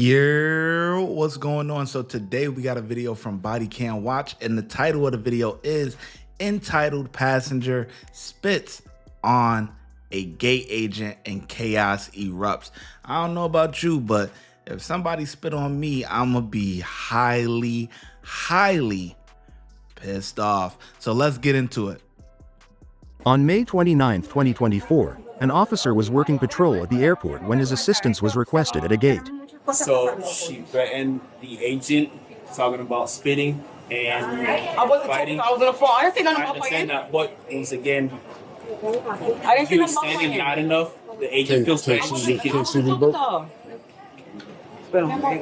Yeah, what's going on? So today we got a video from Body Cam Watch, and the title of the video is entitled "Passenger Spits on a Gate Agent and Chaos Erupts." I don't know about you, but if somebody spit on me, I'm gonna be highly pissed off. So let's get into it. On May 29, 2024, an officer was working patrol at the airport when his assistance was requested at a gate. So she threatened the agent, talking about spitting and I wasn't fighting. talking. I was on the phone. I didn't say nothing I about understand fighting. that, but once again, I didn't say you're nothing about standing fighting. not enough. The agent feels like she can. Can't see me both? Nope. Refund?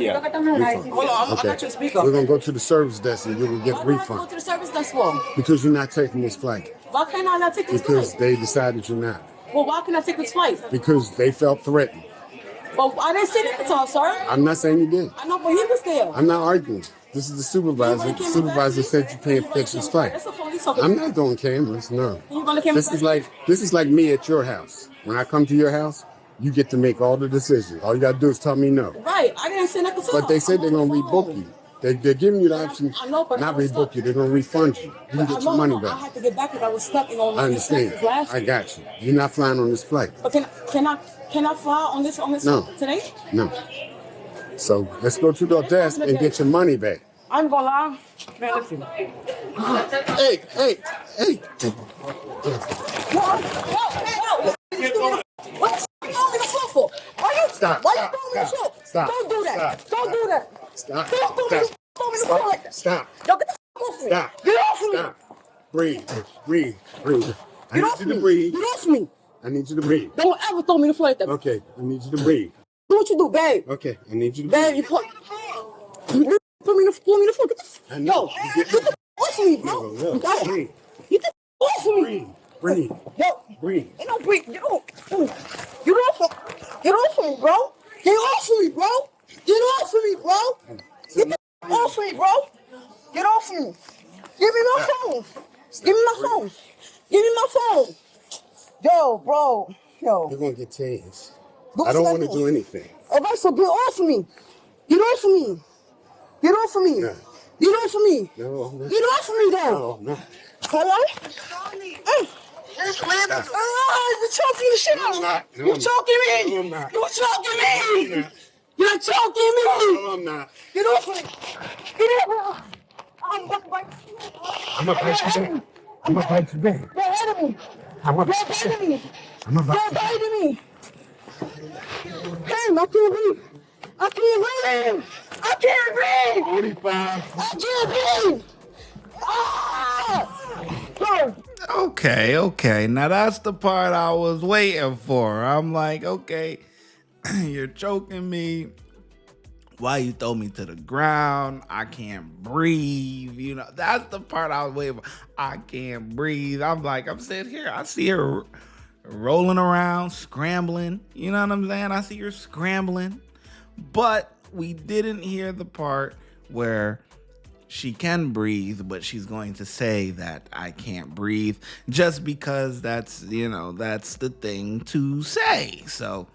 Yeah. Hold on, I Okay. got your speaker. We're going to go to the service desk and you will get Why do I have to go refund. to the service desk for? Because you're not taking this flight. Why can't I not take this Because flight? they decided you're not. Well, why can't I take this flight? Because they felt threatened. Well, I didn't say that to her, sir. I'm not saying you did. I know, but he was there. I'm not arguing. This is the supervisor. The supervisor said you can't fix this flight. That's a police officer. I'm not doing cameras, no. You gonna camera? This is like me at your house. When I come to your house, you get to make all the decisions. All you gotta do is tell me no. Right, I didn't say nothing to her. But they said they're gonna I'm on the rebook phone. you. They're giving you the option, I know, but not I was rebook stuck. you. They're gonna refund you. You can get your money I back. had to get back because I was stuck in all I these understand. taxes last I year. got you. You're not flying on this flight. But can I fly on this No. today? No. So let's go to the desk and get your money back. I'm gonna lie. Man, listen. Hey. What the f*** on the floor for? Stop, Why stop, you throwing me the floor? stop, Don't do that. stop, Don't do that. Stop. Don't throw me the floor like that. Stop. Yo, get the f*** off me. Stop. Get off me. Stop. Breathe. I Get need off you me. to breathe. Get off me. I need you to breathe. Don't ever throw me the floor like that. Okay, I need you to breathe. Do what you do, babe. Okay, I need you to Babe, breathe. you put me the floor. Get the I f***. know. Yo, get the f*** off me, bro. No, Yo, breathe. get the f*** off me. Breathe. Yo, Breathe. ain't no breathe. Get off. Get off me, bro. Get off me, bro. Get off me, bro. Get the f*** off me, bro. Get off me. Give me my phone. Give me my phone. Give me my phone. Yo, bro. Yo. You're gonna get tased. Do I don't what want you to do anything. All right, so get off of me. Get off of me. Get off of me. No. Get off of me. No, no. Get off of me, though. No, no. Hello? You're choking the shit out of me. No, You're I'm choking me. No, I'm not. You're choking me. No. You're choking me. No, I'm not. Get off of me. Get off of me. I'm about to bite you. I'm gonna bite you back. I'm gonna bite you back. You're ahead of me. I'm gonna You're bite you biting back. me. I'm gonna You're bite you back. biting me. Damn, I can't breathe. I can't breathe. I can't breathe. 45. I can't breathe. Ah! Bro. Okay. Now that's the part I was waiting for. I'm like, okay, you're choking me. Why you throw me to the ground? I can't breathe. You know, that's the part I was waiting for. I can't breathe. I'm like, I'm sitting here. I see her rolling around, scrambling. You know what I'm saying? I see her scrambling. But we didn't hear the part where she can breathe, but she's going to say that I can't breathe just because that's the thing to say. So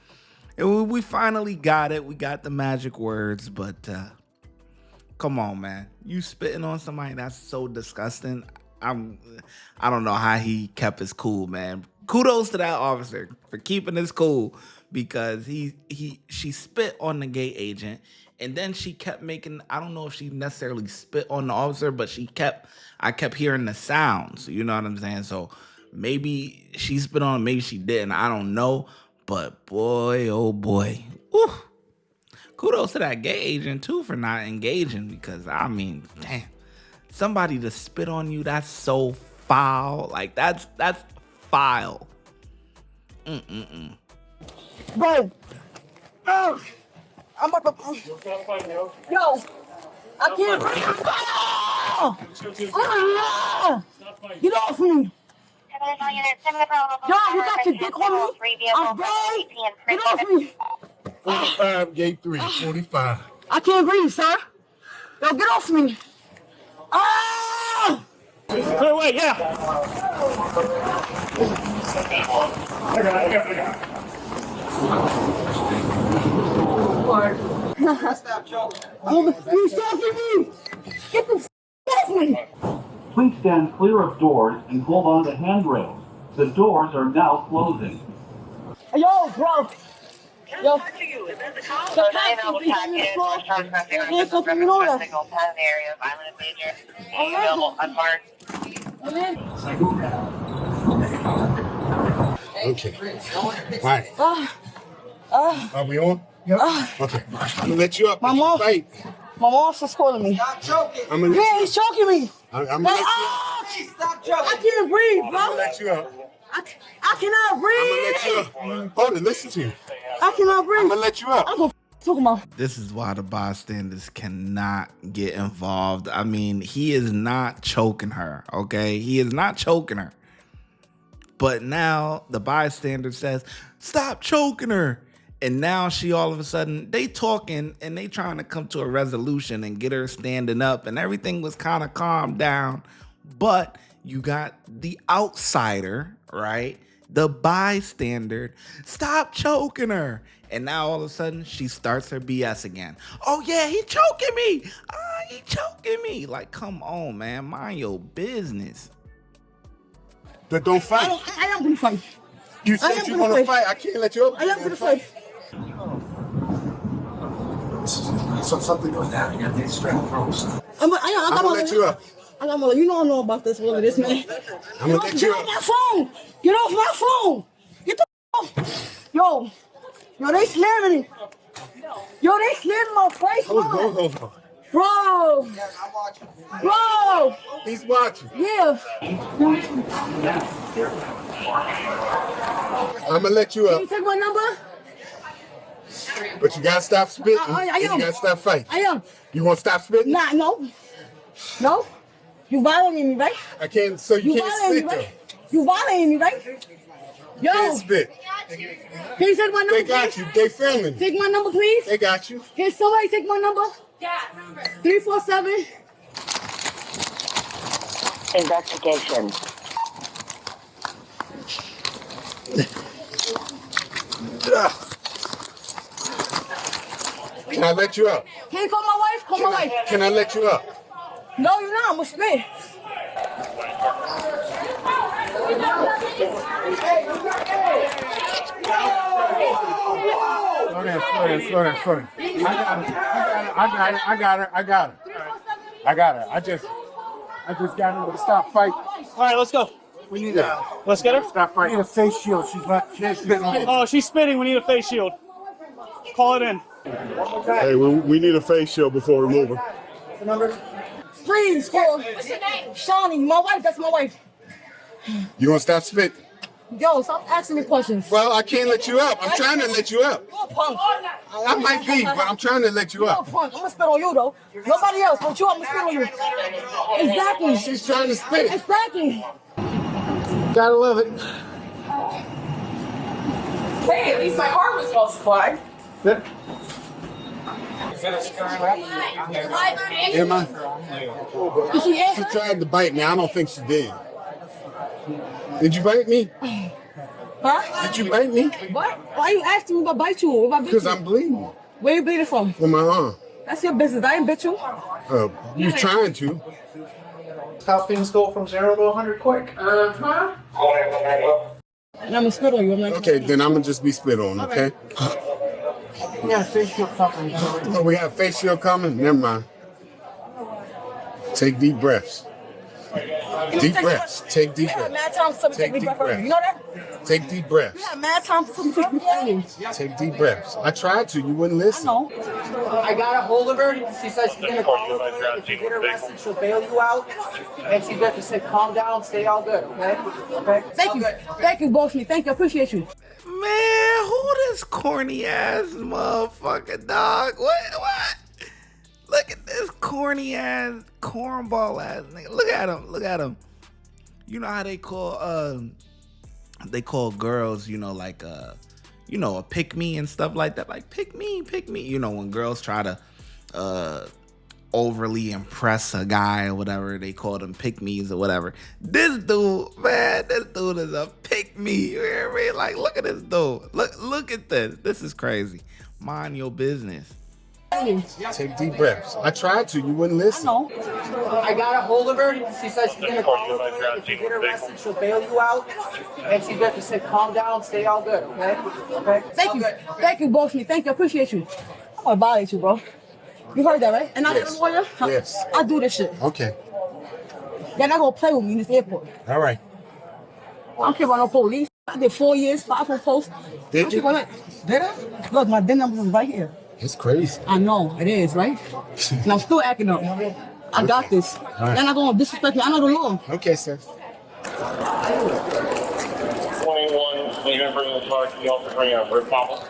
we finally got it. We got the magic words, but come on, man. You spitting on somebody, that's so disgusting. I don't know how he kept his cool, man. Kudos to that officer for keeping his cool, because she spit on the gate agent, and then she kept making, I don't know if she necessarily spit on the officer, but I kept hearing the sounds, you know what I'm saying? So maybe she spit on him, maybe she didn't, I don't know, but boy, oh boy, whew. Kudos to that gate agent too for not engaging, because I mean, damn, somebody to spit on you, that's so foul. Like that's foul. Bro. I'm about to. Yo. I can't breathe. Get off me. Yo, you got your dick on me? I'm gay. Get off me. 45, gate 3, 45. I can't breathe, sir. Yo, get off me. Ah! Clear away, yeah. You stalking me? Get the off me! Please stand clear of doors and hold on to handrails. The doors are now closing. Yo, bro. Yo. So signal was packet, we're charged by zero, signal pen in the area of Island and Major. Available unmarked. Okay. All right. Are we on? Okay. I'm gonna let you up. My mom. Fight. My mom's just calling me. I'm gonna Yeah, let you he's choking me. I'm gonna Like, let you up. stop choking. I can't breathe, I'm bro. gonna let you up. I cannot I'm gonna let you breathe. up. Hold it, listen to you. I cannot breathe. I'm gonna let you up. I'm gonna talk about. This is why the bystanders cannot get involved. I mean, he is not choking her, okay? He is not choking her. But now the bystander says, stop choking her. And now she all of a sudden, they talking and they trying to come to a resolution and get her standing up, and everything was kind of calmed down. But you got the outsider, right? The bystander, stop choking her. And now all of a sudden she starts her BS again. Oh yeah, he choking me. He choking me. Like, come on, man, mind your business. But don't fight. I am gonna fight. You I said am you gonna want to fight. fight. I can't let you up. I am gonna fight. So something goes down. You got these strap ropes. I'm gonna let you up. I know about this, all of this, man. I'm gonna let you Get up. off my phone. Get off my phone. Get the off. Yo, they slamming me. Yo, they slamming my face, Hold. bro. Bro. He's watching. Yeah. I'm gonna let you Can up. you take my number? But you gotta stop spitting. I and am. you gotta stop fighting. I am. You wanna stop spitting? Nah, no. You violating me, right? I can't. So you You can't violating me, spit right? You violating me, right? though. Yo, Can't spit. can you take my number? They got please? you. They filming. Take my number, please. They got you. Can somebody take my number? Yeah. 347. Investigation. Can I let you up? Can you call my wife? Call my wife. Can I let you up? No, you're not. I'm gonna spit. Slow down. I got her. I just got her to stop fighting. All right, let's go. We need her. Let's get her. Stop fighting. We need a face shield. She's spitting on me. Oh, she's spitting. We need a face shield. Call it in. Hey, we need a face shield before we move her. Please call. What's your name? Shawnee. My wife. That's my wife. You want to stop spitting? Yo, stop asking me questions. Well, I can't let you up. I'm trying to let you up. You're a punk. I might be, but I'm trying to let you You're a up. punk. I'm gonna spit on you though. Nobody else but you. I'm gonna spit on you. Exactly. She's trying to spit. Exactly. Gotta love it. Hey, at least my heart was well supplied. Am I? Is she She answering? tried to bite me. I don't think she did. Did you bite me? Huh? Did you bite me? What? Why you asking me if I bite you? If I bit Because you? I'm bleeding Where you bleeding from? from my arm. That's your business. I ain't bit you. You trying to. How things go from 0 to 100 quick. Uh-huh. And I'm gonna spit on you. I'm like, Okay, then I'm going to just be spit on, okay? Yeah, face shield company. Oh, we have face shield coming? Never mind. Take deep breaths. Deep breaths. Take deep you got breaths. mad time for something to take me Take breath deep early. You know that? Take deep breaths. You got mad time for something to take me breath early. Take deep breaths. I tried to. You wouldn't I listen. know. I got a hold of her. She says she's gonna call over. If you get arrested, she'll bail you out. And she's got to say, calm down, stay all good, okay? Okay? Thank you. Thank you, both of me. Thank you. I appreciate you. Man, who this corny ass motherfucker, dog? What? Look at this corny ass, cornball ass nigga. Look at him. You know how they call girls, like a pick me and stuff like that. Like pick me. You know, when girls try to overly impress a guy or whatever. They call them pick-me's or whatever. This dude, man, this dude is a pick-me. You hear me? Like, look at this dude. Look at this. This is crazy. Mind your business. Take deep breaths. I tried to. You wouldn't listen. I know. I got a hold of her. She says she's gonna call over. If you get arrested, she'll bail you out. And she's got to say, calm down, stay all good, okay? Okay. Thank you. Thank you, boss me. Thank you. I appreciate you. I'm gonna violate you, bro. You heard that, right? And I got a lawyer. Yes. I do this shit. Okay. They're not gonna play with me in this airport. All right. I don't care about no police. I did 4 years, 5 on post. Did you? Did I? Look, my DIN number is right here. It's crazy. I know, it is, right? And I'm still acting up. I got this. right. They're not gonna disrespect me. I know the law. Okay, sir. 21, so you're gonna bring the car to the office right now. We're Papa.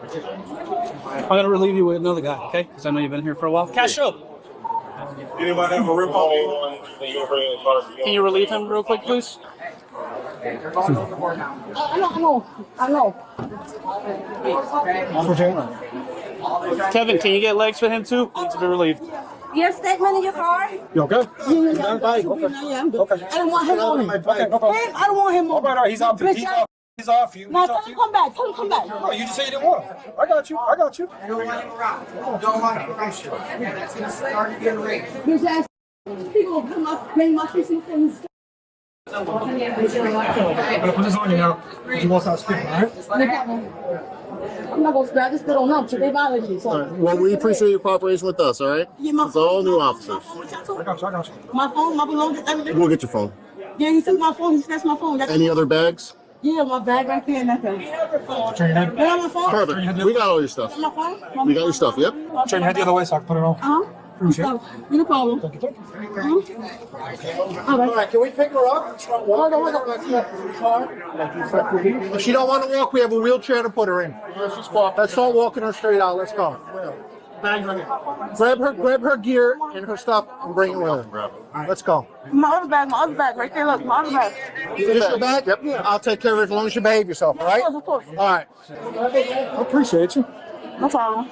I'm gonna relieve you with another guy, okay? Because I know you've been here for a while. Cash up. Anybody have a rip off? 21, so you're gonna bring the car to the Can you relieve him real quick, please? I know. Kevin, can you get legs for him too? He needs to be relieved. You have a statement in your car? You okay? Yeah, I'm good. Okay. I don't want him on me. Okay, no problem. I don't want him on me. All right, he's off. Bitch, He's off you. No, tell him come back. Tell him come back. No, you just say you didn't want him. I got you. I don't want him around. Don't want him around. That's gonna start to get raped. Bitch ass. People come up, bring my face in things. I'm gonna put this on you now. You won't stop speaking, all right? I'm not gonna spit. I just spit on them. So they violated me. So. Well, we appreciate your cooperation with us, all right? Yeah, my it's all new officers. I got you. My phone, my belongings, everything. We'll get your phone. Yeah, he took my phone. He snatched my phone. That's Any other bags? Yeah, my bag right there and that thing. Turn your head. Yeah, my phone. Perfect. We got all your stuff. My phone. We got your stuff, yep. Turn your head the other way so I can put it on. Appreciate it. No problem. All right, can we pick her up? Hold on. If she don't want to walk, we have a wheelchair to put her in. Let's start walking her straight out. Let's go. Grab her gear and her stuff and bring it with her. Let's go. My other bag right there. Look, my other bag. Is this your bag? Yep. I'll take care of it as long as you behave yourself, all right? Of course. All right. I appreciate you. No problem.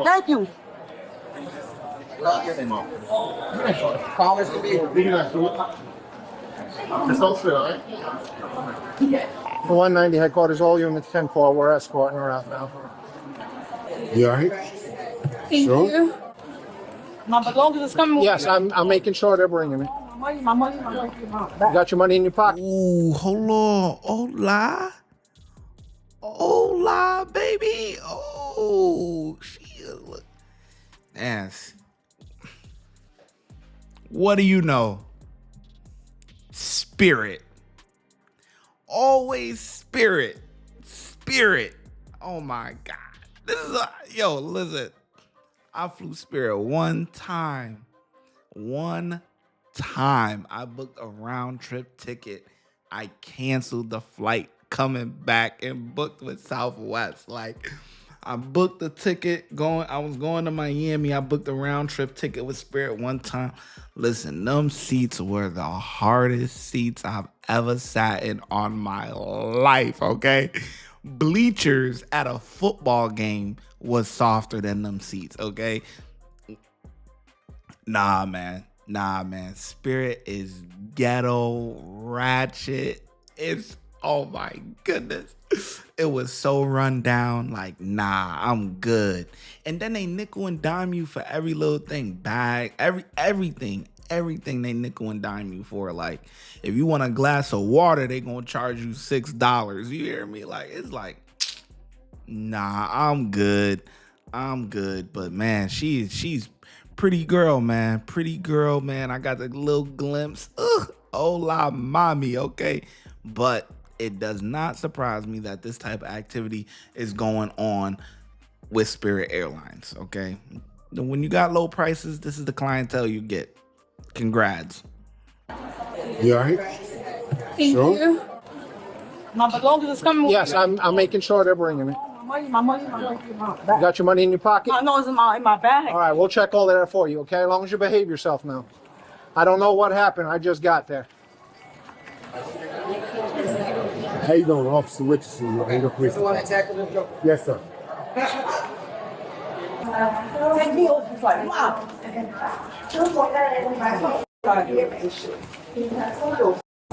Thank you. Calm as can be. Just don't sit, all right? The 190 headquarters, all units 10-4. We're escorting her out now. You all right? Thank you. My belongings is coming. Yes, I'm making sure they're bringing it. My money. You got your money in your pocket? Ooh, hold on. Hola, baby. Oh, she look. Yes. What do you know? Spirit. Always spirit. Spirit. Oh my God. This is listen. I flew Spirit one time. I booked a round trip ticket. I canceled the flight coming back and booked with Southwest. Like, I booked the ticket I was going to Miami. I booked a round trip ticket with Spirit one time. Listen, them seats were the hardest seats I've ever sat in on my life, okay? Bleachers at a football game was softer than them seats, okay? Nah, man. Spirit is ghetto, ratchet. Oh my goodness. It was so run down. Like, nah, I'm good. And then they nickel and dime you for every little thing. Bag, everything they nickel and dime you for. Like, if you want a glass of water, they gonna charge you $6. You hear me? Like, it's like, nah, I'm good. But man, she's pretty girl, man. I got the little glimpse. Hola, mommy, okay? But it does not surprise me that this type of activity is going on with Spirit Airlines, okay? When you got low prices, this is the clientele you get. Congrats. You all right? Thank you. My belongings is coming. Yes, I'm making sure they're bringing it. My money. You got your money in your pocket? No, it's in my bag. All right, we'll check all that for you, okay? As long as you behave yourself now. I don't know what happened. I just got there. How you doing, Officer Richardson? The one that tackled him? Yes, sir. Take me over the flight. Wow. I do what I do.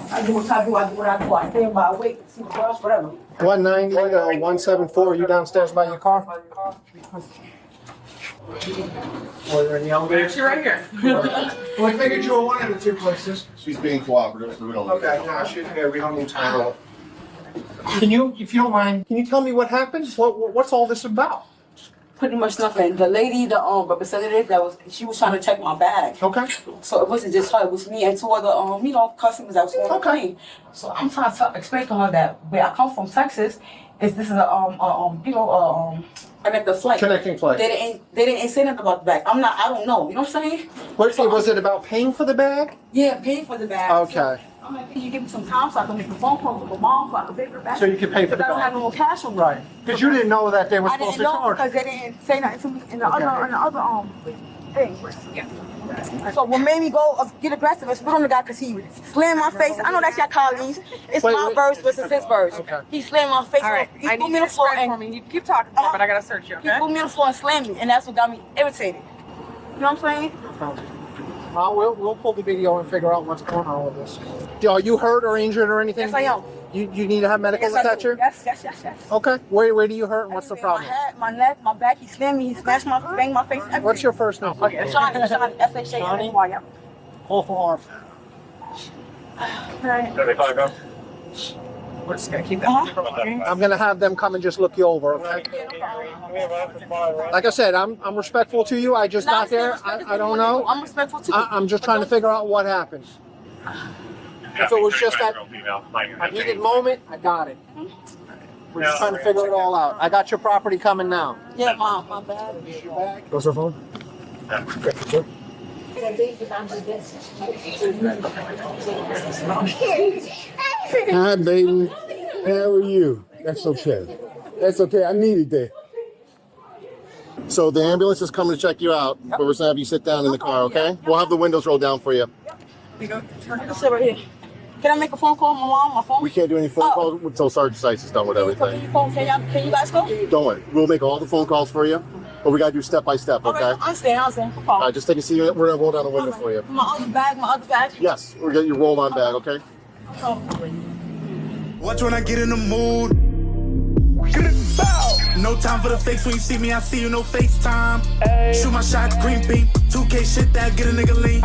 I do what I do. I stay by weight, see the girls, whatever. 190 to 174. You downstairs by your car? Or you're in the elevator? She's right here. Well, I figured you were one of the two places. She's being cooperative, so we don't. Okay, no, she's here. We don't need time. Can you, if you don't mind, can you tell me what happened? What's all this about? Pretty much nothing. The lady, the representative, she was trying to check my bag. Okay. So it wasn't just her, it was me and two other customers that was on the plane. So I'm trying to explain to her that where I come from, Texas, this is connecting flight. Connecting flight. They didn't say nothing about the bag. I don't know. You know what I'm saying? Was it about paying for the bag? Yeah, paying for the bag. Okay. So I'm like, can you give me some time so I can make a phone call to my mom so I can pay for the bag? So you can pay for the I don't bag. have no more cash on me. Right. Because you didn't know that they were I supposed didn't to know charge. because they didn't say nothing to me in the Okay. other thing. Yeah. So what made me go get aggressive and spit on the guy because he slammed my face. I know that's your colleagues. It's my verse versus his verse. Okay. He slammed my face. All right. He I put need me you on to the floor spread for and me. You keep talking, but I gotta search you, he okay? put me on the floor and slammed me, and that's what got me irritated. You know what I'm saying? We'll pull the video and figure out what's going on with this. Are you hurt or injured or anything? Yes, I am. You need to have medical Yes, I do. attention? Yes. Okay. Where do you hurt and what's the problem? My head, my neck, my back. He slammed me. He smashed banged my face. Everything. What's your first name? Okay, Shawnee, S-H-A-N-Y. Awful harm. We're just gonna keep that. I'm gonna have them come and just look you over, okay? Like I said, I'm respectful to you. I just got there. I don't know. I'm respectful too. I'm just trying to figure out what happened. If it was just that I needed moment, I got it. We're just trying to figure it all out. I got your property coming now. Yeah, my bad. What's her phone? Hi, baby. How are you? That's okay. That's okay. I needed that. So the ambulance is coming to check you out, but we're gonna have you sit down in the car, okay? We'll have the windows rolled down for you. Sit right here. Can I make a phone call? My mom, my phone? We can't do any phone calls until Sergeant Sykes is done with everything. Can you guys go? Don't worry. We'll make all the phone calls for you, but we gotta do step by step, okay? All right, I'm staying. All right, just take a seat. We're gonna roll down the window for you. My other bag. Yes, we're getting your roll-on bag, okay? Watch when I get in the mood. No time for the fakes. When you see me, I see you, no FaceTime. Shoot my shot, green beam. 2K shit that get a nigga lean.